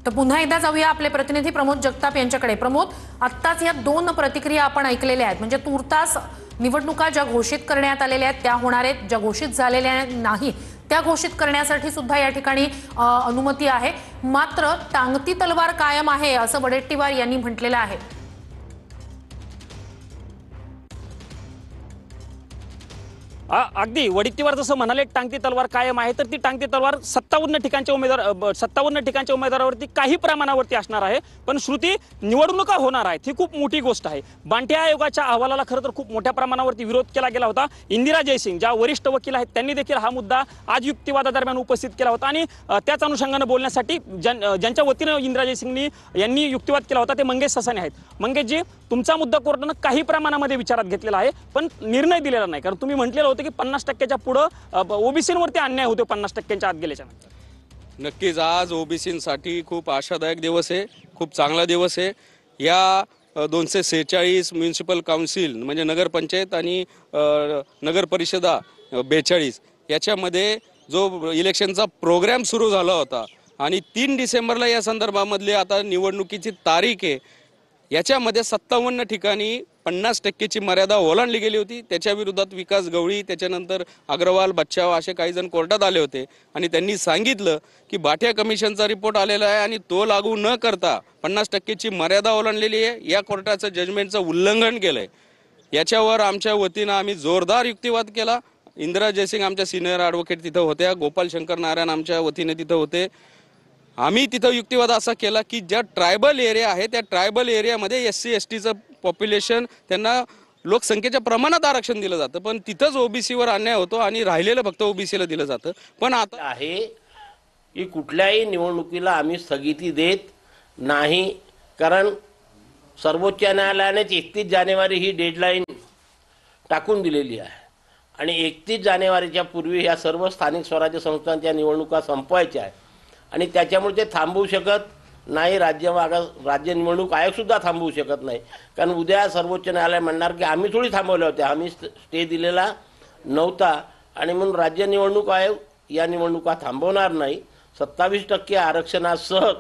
तर पुन्हा एकदा जाऊया आपले प्रतिनिधी प्रमोद जगताप यांच्याकडे। प्रमोद, आत्ताच या दोन प्रतिक्रिया आपण ऐकलेल्या आहेत, म्हणजे तूर्तास निवडणुका ज्या घोषित करण्यात आलेल्या आहेत त्या होणार आहेत, ज्या घोषित झालेल्या नाहीत त्या घोषित करण्यासाठी सुद्धा या ठिकाणी अनुमती आहे। मात्र टांगती तलवार कायम आहे असं वडेट्टीवार यांनी म्हटलेलं आहे। अगदी वडेट्टीवार जसं म्हणाले टांगती तलवार कायम आहे, तर ती टांगती तलवार 57 ठिकाणच्या उमेदवारावरती काही प्रमाणावरती असणार आहे। पण श्रुती, निवडणुका होणार आहेत ही खूप मोठी गोष्ट आहे। बांटे आयोगाच्या अहवालाला खरं तर खूप मोठ्या प्रमाणावरती विरोध केला गेला होता। इंदिरा जयसिंग ज्या वरिष्ठ वकील आहेत त्यांनी देखील हा मुद्दा आज युक्तिवादादरम्यान उपस्थित केला होता आणि त्याच अनुषंगाने बोलण्यासाठी ज्यांच्या वतीने इंदिरा जयसिंग यांनी युक्तिवाद केला होता ते मंगेश ससाने आहेत। मंगेशजी, तुमचा मुद्दा कोर्टानं काही प्रमाणामध्ये विचारात घेतलेला आहे पण निर्णय दिलेला नाही, कारण तुम्ही म्हटलेलं की 50% पुढे ओबीसींवरती अन्याय होतो 50%च्या आत गेल्याच्या नंतर। नक्कीच आज ओबीसींसाठी खूप आशादायक दिवस आहे, खूप चांगला दिवस आहे। या 246 म्युनिसिपल काउन्सिल म्हणजे नगरपंचायत आणि नगर परिषदा 42 याच्यामध्ये जो इलेक्शनचा प्रोग्राम सुरू झाला होता आणि 3 डिसेंबरला या संदर्भामधली आता निवडणुकीची तारीख आहे, याच्यामध्ये 57 ठिकाणी 50%ची मर्यादा ओलांडली गेली होती। त्याच्या विरोधात विकास गवळी, त्याच्यानंतर अग्रवाल, बच्चाव असे काही जण कोर्टात आले होते आणि त्यांनी सांगितलं की बाठिया कमिशनचा रिपोर्ट आलेला आहे आणि तो लागू न करता 50%ची मर्यादा ओलांडलेली आहे, या कोर्टाचं जजमेंटचं उल्लंघन केलंय। याच्यावर आमच्या वतीनं आम्ही जोरदार युक्तिवाद केला। इंदिरा जयसिंग आमच्या सिनियर ॲडव्होकेट तिथं होत्या, गोपाल शंकर नारायण आमच्या वतीने तिथं होते। आम्ही तिथं युक्तिवाद असा केला की ज्या ट्रायबल एरिया आहे त्या ट्रायबल एरियामध्ये SC STचं पॉप्युलेशन त्यांना लोकसंख्येच्या प्रमाणात आरक्षण दिलं जातं, पण तिथंच ओबीसीवर अन्याय होतो आणि राहिलेलं फक्त ओबीसीला दिलं जातं। पण आता आहे की कुठल्याही निवडणुकीला आम्ही स्थगिती देत नाही, कारण सर्वोच्च न्यायालयाने 31 जानेवारी ही डेडलाईन टाकून दिलेली आहे आणि 31 जानेवारीच्या पूर्वी ह्या सर्व स्थानिक स्वराज्य संस्थांच्या निवडणुका संपवायच्या आहेत आणि त्याच्यामुळे ते थांबवू शकत नाही। राज्य निवडणूक आयोग सुद्धा थांबवू शकत नाही, कारण उद्या सर्वोच्च न्यायालय म्हणणार की आम्ही थोडी थांबवल्या होत्या, आम्ही स्टे दिलेला नव्हता आणि म्हणून राज्य निवडणूक आयोग या निवडणुका थांबवणार नाही। 27% आरक्षणासह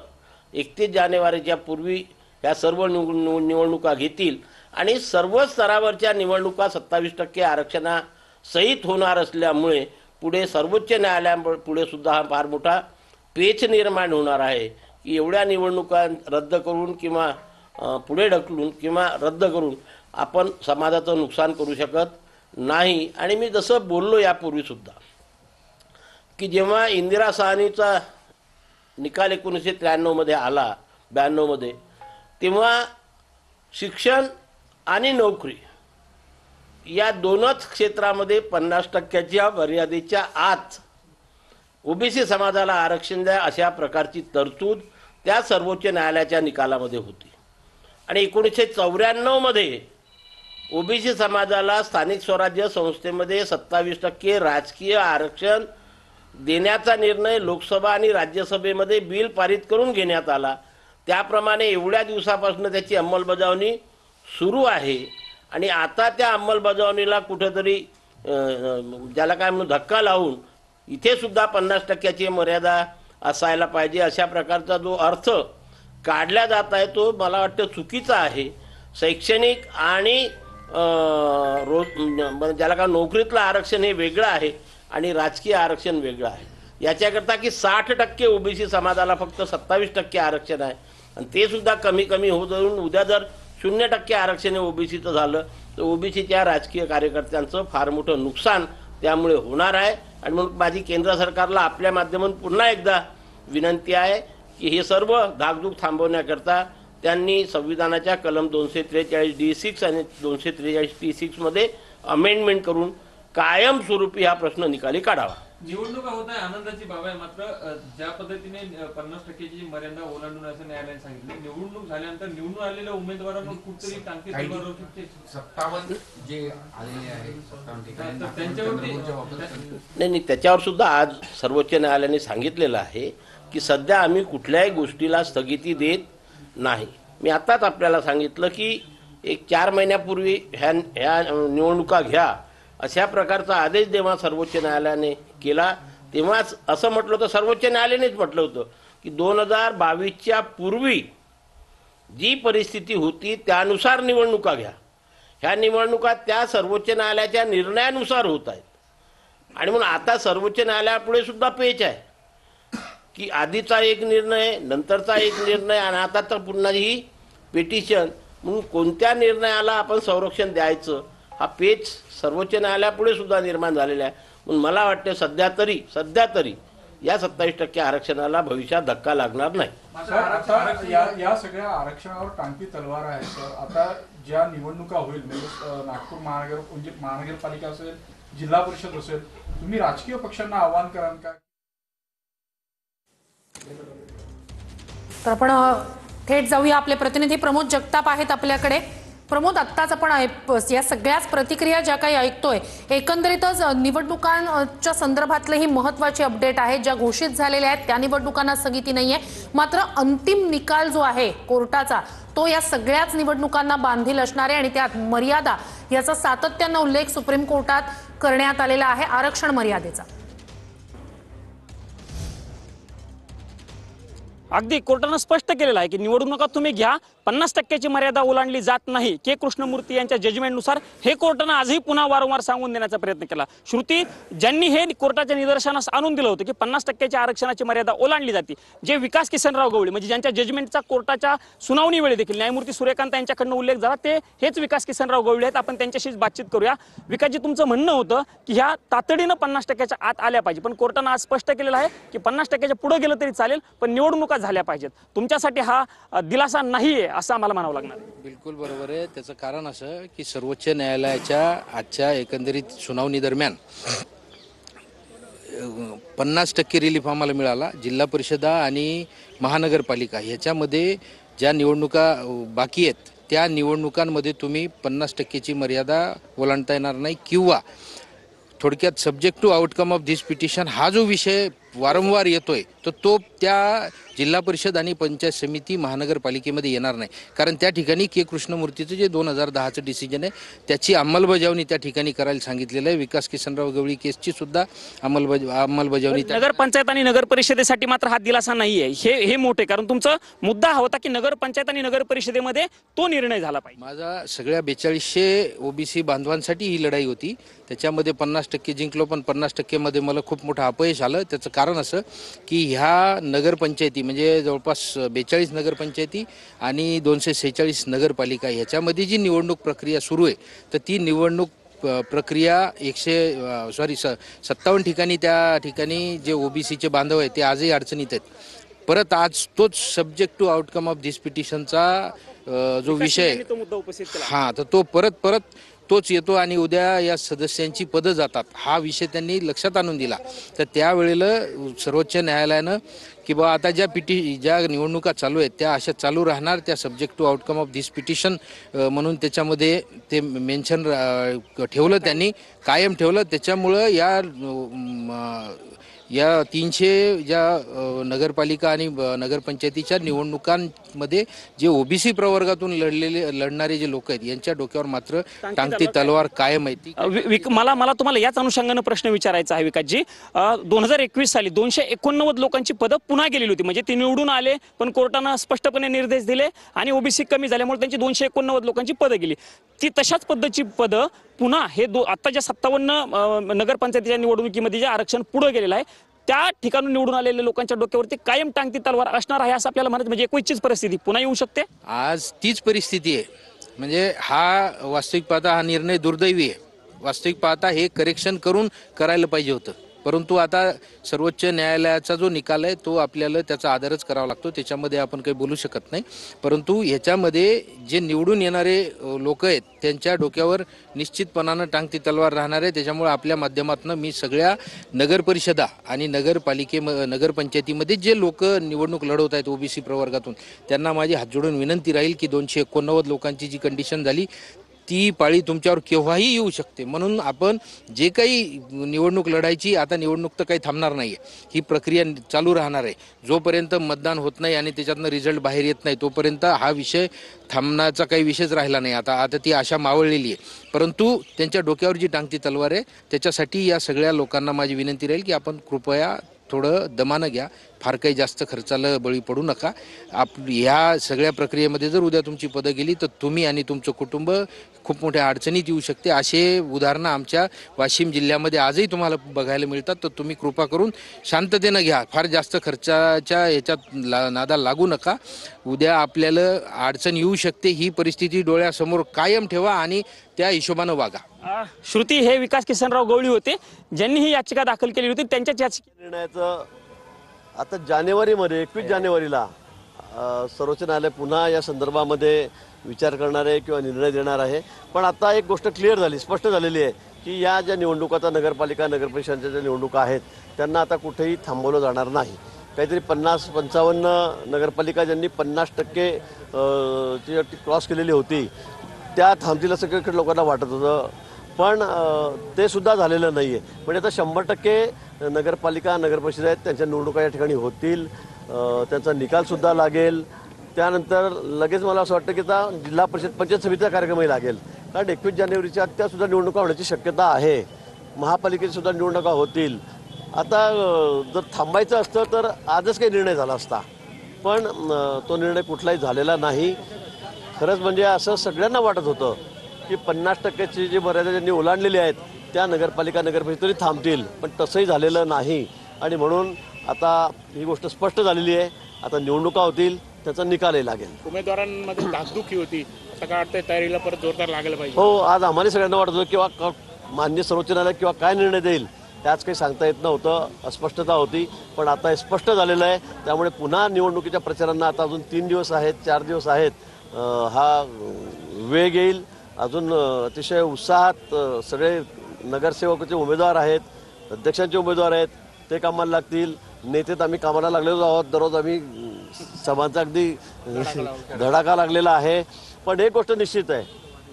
31 जानेवारीच्या पूर्वी ह्या सर्व निवडणुका घेतील आणि सर्व स्तरावरच्या निवडणुका 27% आरक्षणासहित होणार असल्यामुळे पुढे सर्वोच्च न्यायालयापुढे सुद्धा हा फार मोठा पेच निर्माण होणार आहे की एवढ्या निवडणुका रद्द करून किंवा पुढे ढकलून किंवा रद्द करून आपण समाजाचं नुकसान करू शकत नाही। आणि मी जसं बोललो यापूर्वी सुद्धा की जेव्हा इंदिरा साहनीचा निकाल 1993 मध्ये आला, 92 मध्ये, तेव्हा शिक्षण आणि नोकरी या दोनच क्षेत्रामध्ये 50%च्या मर्यादेच्या आत ओबीसी समाजाला आरक्षण द्या अशा प्रकारची तरतूद त्या सर्वोच्च न्यायालयाच्या निकालामध्ये होती आणि 1994 मध्ये ओबीसी समाजाला स्थानिक स्वराज्य संस्थेमध्ये 27% राजकीय आरक्षण देण्याचा निर्णय लोकसभा आणि राज्यसभेमध्ये बिल पारित करून घेण्यात आला। त्याप्रमाणे एवढ्या दिवसापासून त्याची अंमलबजावणी सुरू आहे आणि आता त्या अंमलबजावणीला कुठेतरी ज्याला काय म्हणून धक्का लावून इथे सुद्धा 50%ची मर्यादा असायला पाहिजे अशा प्रकारचा जो अर्थ काढला जात आहे तो मला वाटतं चुकीचा आहे। शैक्षणिक आणि ज्याला काय नोकरीतलं आरक्षण हे वेगळं आहे आणि राजकीय आरक्षण वेगळं आहे। याच्याकरता की 60% ओबीसी समाजाला फक्त 27% आरक्षण आहे आणि ते सुद्धा कमी कमी होत जाऊन उद्या जर 0% आरक्षण ओबीसीचं झालं तर ओबीसीच्या राजकीय कार्यकर्त्यांचं फार मोठं नुकसान त्यामुळे होणार आहे। आणि म्हणून माझी केंद्र सरकारला आपल्या माध्यमातून पुन्हा एकदा विनंती आहे की हे सर्व धाकधूक थांबवण्याकरता त्यांनी संविधानाच्या कलम 243D6 आणि 243T6 मध्ये अमेंडमेंट करून कायमस्वरूपी हा प्रश्न निकाली काढावा। निवडणुका होत आहे, आनंदाची बाब आहे, मात्र ज्या पद्धतीने 50%ची मर्यादा ओलांडून असं न्यायालयाने सांगितलं, निवडणूक झाल्यानंतर निवडून आलेल्या उमेदवारांना कुठतरी टांगती तलवार होऊ शकते। 57 जे आलेले आहे 57 ठिकाणी नाही, त्याच्यावर सुद्धा आज सर्वोच्च न्यायालयाने सांगितलेलं आहे की सध्या आम्ही कुठल्याही गोष्टीला स्थगिती देत नाही। मी आताच आपल्याला सांगितलं की एक 4 महिन्यापूर्वी ह्या निवडणुका घ्या अशा प्रकारचा आदेश जेव्हा सर्वोच्च न्यायालयाने केला तेव्हाच असं म्हटलं होतं, सर्वोच्च न्यायालयानेच म्हटलं होतं की 2022च्या पूर्वी जी परिस्थिती होती त्यानुसार निवडणुका घ्या. ह्या निवडणुका त्या सर्वोच्च न्यायालयाच्या निर्णयानुसार होत आहेत. आणि म्हणून आता सर्वोच्च न्यायालयापुढे सुद्धा पेच आहे की आधीचा एक निर्णय, नंतरचा एक निर्णय आणि आता तर पुन्हा ही पिटिशन, म्हणून कोणत्या निर्णयाला आपण संरक्षण द्यायचं हा पेच सर्वोच्च न्यायालयापुढे सुद्धा निर्माण झालेला आहे. म्हणून मला वाटतं सध्या तरी या 27% आरक्षणाला भविष्यात धक्का लागणार नाही. सर, आता या सगळ्या आरक्षणावर टांगती तलवार आहे सर. आता ज्या निवडणुका होईल म्हणजे नागपूर महानगरपालिका असेल, जिल्हा परिषद असेल, तुम्ही राजकीय पक्षांना आवाहन कराल का? तर आपण थेट जाऊया. आपले प्रतिनिधी प्रमोद जगताप आहेत आपल्याकडे. प्रमोद, आत्ताच आपण या सगळ्याच प्रतिक्रिया ज्या काही ऐकतोय, एकंदरीतच निवडणुकांच्या संदर्भातले ही महत्त्वाची अपडेट आहे. ज्या घोषित झालेल्या आहेत त्या निवडणुकांना स्थगिती नाहीये, मात्र अंतिम निकाल जो आहे कोर्टाचा तो या सगळ्याच निवडणुकांना बांधील असणार आहे आणि त्यात मर्यादा याचा सातत्यानं उल्लेख सुप्रीम कोर्टात करण्यात आलेला आहे आरक्षण मर्यादेचा. अगदी कोर्टानं स्पष्ट केलेलं आहे की निवडणुका तुम्ही घ्या, 50%ची मर्यादा ओलांडली जात नाही. के कृष्णमूर्ती यांच्या जजमेंटनुसार हे कोर्टानं आजही पुन्हा वारंवार सांगून देण्याचा प्रयत्न केला. श्रुती, ज्यांनी हे कोर्टाच्या निदर्शनास आणून दिलं होतं की 50%च्या आरक्षणाची मर्यादा ओलांडली जाते, जे विकास किसनराव गवळी म्हणजे ज्यांच्या जजमेंटचा कोर्टाच्या सुनावणी वेळी देखील न्यायमूर्ती सूर्यकांत यांच्याकडनं उल्लेख झाला, ते हेच विकास किसनराव गवळी आहेत. आपण त्यांच्याशीच बातचीत करूया. विकासजी, तुमचं म्हणणं होतं की ह्या तातडीनं 50%च्या आत आल्या पाहिजे, पण कोर्टानं आज स्पष्ट केलेलं आहे की 50%च्या पुढे गेलं तरी चालेल, पण निवडणुका झाल्या पाहिजेत. तुमच्यासाठी हा दिलासा नाहीये असं आम्हाला म्हणावं लागणार. बिलकुल बरोबर आहे. त्याचं कारण असं की सर्वोच्च न्यायालयाच्या आजच्या एकंदरीत सुनावणी दरम्यान 50% रिलीफ आम्हाला मिळाला. जिल्हा परिषदा आणि महानगरपालिका ह्याच्यामध्ये ज्या निवडणुका बाकी आहेत त्या निवडणुकांमध्ये तुम्ही 50%ची मर्यादा ओलांडता येणार नाही, किंवा थोडक्यात subject to outcome of this petition हा जो विषय वारंवार येतोय तो त्या जिल्हा परिषद आणि पंचायत समिती महानगरपालिकेमध्ये येणार नाही. कारण त्या ठिकाणी के कृष्णमूर्तीचं जे 2010चं डिसिजन आहे त्याची अंमलबजावणी त्या ठिकाणी करायला सांगितलेलं आहे. विकास किसनराव गवळी केसची सुद्धा अंमलबजावणी नगरपंचायत आणि नगर परिषदेसाठी मात्र हा दिलासा नाहीये. हे मोठे, कारण तुमचा मुद्दा हा होता की नगरपंचायत आणि नगर परिषदेमध्ये तो निर्णय झाला पाहिजे. माझा सगळ्या 4200 ओबीसी बांधवांसाठी ही लढाई होती. त्याच्यामध्ये 50% जिंकलो, पण 50% मध्ये मला खूप मोठं अपयश आलं. त्याचं कारण असं की ह्या नगरपंचायती म्हणजे जवळपास 42 नगरपंचायती आणि 246 नगरपालिका ह्याच्यामध्ये जी निवडणूक प्रक्रिया सुरू आहे, तर ती निवडणूक प्रक्रिया 57 ठिकाणी त्या ठिकाणी जे ओबीसीचे बांधव आहेत ते आजही अडचणीत आहेत. परत आज तोच सब्जेक्ट टू आउटकम ऑफ दिस पिटिशनचा जो विषय हा, तर तो परत तोच येतो आणि उद्या या सदस्यांची पदं जातात हा विषय त्यांनी लक्षात आणून दिला. तर त्यावेळेला सर्वोच्च न्यायालयानं की बा आता ज्या निवडणुका चालू आहेत त्या अशा चालू राहणार, त्या subject to outcome of this petition म्हणून त्याच्यामध्ये ते मेन्शन ठेवलं, त्यांनी कायम ठेवलं. त्याच्यामुळं या 300 ज्या नगरपालिका आणि नगरपंचायतीच्या निवडणुकांमध्ये जे ओबीसी प्रवर्गातून लढणारे जे लोक आहेत यांच्या डोक्यावर मात्र टांगती तलवार कायम आहे. मला तुम्हाला याच अनुषंगानं प्रश्न विचारायचा आहे विकासजी. 2021 साली 289 लोकांची पदं पुन्हा गेलेली होती, म्हणजे ते निवडून आले पण कोर्टानं स्पष्टपणे निर्देश दिले आणि ओबीसी कमी झाल्यामुळे त्यांची 289 लोकांची पदं गेली. ती तशाच पद्धतीची पदं पुन्हा हे आत्ताच्या 57 नगरपंचायतीच्या निवडणुकीमध्ये जे आरक्षण पुढे गेलेलं आहे त्या ठिकाणून निवडून आलेल्या लोकांच्या डोक्यावरती कायम टांगती तलवार असणार आहे असं आपल्याला म्हणत, म्हणजे 21ची परिस्थिती पुन्हा येऊ शकते. आज तीच परिस्थिती आहे. म्हणजे हा वास्तविक पाहता हा निर्णय दुर्दैवी आहे. वास्तविक पाहता हे करेक्शन करून करायला पाहिजे होतं, परंतु आता सर्वोच्च न्यायालयाचा जो निकाल आहे तो आपल्याला त्याचा आदरच करावा लागतो, त्याच्यामध्ये आपण काही बोलू शकत नाही. परंतु ह्याच्यामध्ये जे निवडून येणारे लोक आहेत त्यांच्या डोक्यावर निश्चितपणानं टांगती तलवार राहणार आहे. त्याच्यामुळे आपल्या माध्यमातून मी सगळ्या नगरपरिषदा आणि नगरपंचायतीमध्ये जे लोक निवडणूक लढवत आहेत ओबीसी प्रवर्गातून त्यांना माझी हात जोडून विनंती राहील की 289 लोकांची जी कंडिशन झाली ती पाळी तुमच्यावर केव्हाही येऊ शकते. म्हणून आपण जे काही निवडणूक लढायची, आता निवडणूक तर काही थांबणार नाही आहे, ही प्रक्रिया चालू राहणार आहे. जोपर्यंत मतदान होत नाही आणि त्याच्यातनं रिझल्ट बाहेर येत नाही तोपर्यंत हा विषय थांबण्याचा काही विषयच राहिला नाही. आता ती आशा मावळलेली आहे. परंतु त्यांच्या डोक्यावर जी टांगती तलवार आहे त्याच्यासाठी या सगळ्या लोकांना माझी विनंती राहील की आपण कृपया थोडं दमानं घ्या, फार काही जास्त खर्चाला बळी पडू नका. ह्या सगळ्या प्रक्रियेमध्ये जर उद्या तुमची पदं गेली तर तुम्ही आणि तुमचं कुटुंब खूप मोठ्या अडचणीत येऊ शकते. असे उदाहरणं आमच्या वाशिम जिल्ह्यामध्ये आजही तुम्हाला बघायला मिळतात. तर तुम्ही कृपा करून शांततेनं घ्या. फार जास्त खर्चाच्या ह्याच्यात नादाला लागू नका. उद्या आपल्याला अडचण येऊ शकते. ही परिस्थिती डोळ्यासमोर कायम ठेवा आणि त्या हिशोबानं वागा. श्रुती हे विकास किसनराव गवळी होते, ज्यांनी ही याचिका दाखल केली होती. त्यांच्याच याचिका निर्णयाचं आता जानेवारीमध्ये 21 जानेवारीला सर्वोच्च न्यायालय पुन्हा या संदर्भामध्ये विचार करणार आहे किंवा निर्णय देणार आहे. पण आता एक गोष्ट क्लिअर झाली, स्पष्ट झालेली आहे की या ज्या निवडणुका आता नगरपालिका नगरपरिषदांच्या ज्या निवडणुका आहेत त्यांना आता कुठेही थांबवलं जाणार नाही. काहीतरी 50-55 नगरपालिका ज्यांनी 50% ची अट क्रॉस केलेली होती त्या थांबतील असं काही लोकांना वाटत होतं. पण ते सुद्धा झालेलं नाही आहे. म्हणजे आता 100% नगरपालिका नगरपरिषद आहेत त्यांच्या निवडणुका या ठिकाणी होतील. त्यांचा निकालसुद्धा लागेल. त्यानंतर लगेच मला असं वाटतं की आता जिल्हा परिषद पंचायत समितीचा कार्यक्रमही लागेल. कारण 21 जानेवारीच्या त्यासुद्धा निवडणुका होण्याची शक्यता आहे. महापालिकेतसुद्धा निवडणुका होतील. आता जर थांबायचं असतं तर आजच काही निर्णय झाला असता. पण तो निर्णय कुठलाही झालेला नाही. खरंच म्हणजे असं सगळ्यांना वाटत होतं की 50%ची जी मर्यादा ज्यांनी ओलांडलेली आहेत त्या नगरपालिका नगरपरिषद तरी थांबतील. पण तसंही झालेलं नाही. आणि म्हणून आता ही गोष्ट स्पष्ट झालेली आहे. आता निवडणुका होतील, त्याचा निकालही लागेल. उमेदवारांमध्ये धाकधुकी होती, आता काय वाटतंय तयारीला परत जोरदार लागलं पाहिजे. हो, आज आम्हाला सगळ्यांना वाटत होतं किंवा मान्य सर्वोच्च न्यायालय किंवा काय निर्णय देईल त्याच काही सांगता येत नव्हतं. अस्पष्टता होती. पण आता हे स्पष्ट झालेलं आहे. त्यामुळे पुन्हा निवडणुकीच्या प्रचारांना आता अजून 3 दिवस आहेत, 4 दिवस आहेत. हा वेग येईल. अजून अतिशय उत्साहात सगळे नगरसेवकाचे उमेदवार आहेत, अध्यक्षांचे उमेदवार आहेत, ते कामाला लागतील. नेते तर आम्ही कामाला लागलेलो आहोत. दररोज आम्ही सभांचा अगदी धडाका लागलेला आहे. पण एक गोष्ट निश्चित आहे,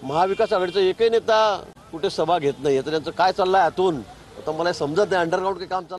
महाविकास आघाडीचा एकही नेता कुठे सभा घेत नाही. तर त्यांचं काय चाललंय आतून आता मला समजत नाही. अंडरग्राऊंड काही काम चाललं